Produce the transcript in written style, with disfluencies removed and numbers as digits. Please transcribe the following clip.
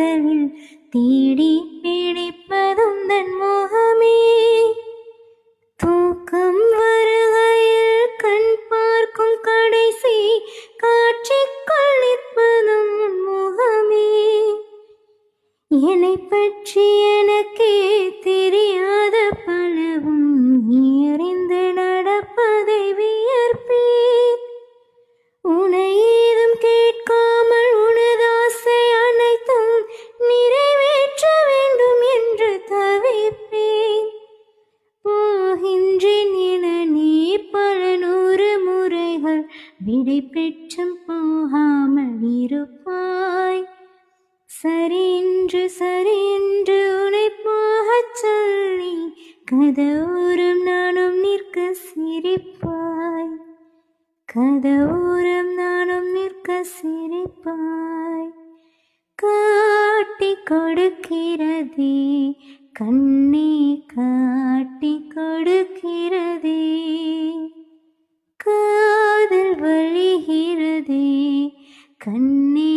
கதவில் தேடி பிடிப்பதும் தன் முகமே. தூக்கம் வருகையில் கண் பார்க்கும் கடைசி காட்சிக்குள் நிற்பதும் உன் முகமே. என்னை பற்றி எனக்கே தெரியாத பலவும் நீ அறிந்து நடப்பதை வியர்ப்பேன். உன்னை ஏதும் கேட்காமல் உனது ஆசை அனைத்தும் நிறைவேற்ற வேண்டும் என்று தவிப்பேன். போகின்றேன் என நீ பல 100 முறைகள் விடை பெற்றும் போகாமல் இருப்பாய். சரி என்று உன்னை போகச் சொல்லி கதவோரம் நானும் நிற்க சிரிப்பாய். கதவோரம் நானும் நிற்க சிரிப்பாய். காட்டி கொடுக்கிறதே கண்ணே, காட்டி கொடுக்கிறதே. காதல் வழிகிறதே கண்ணே,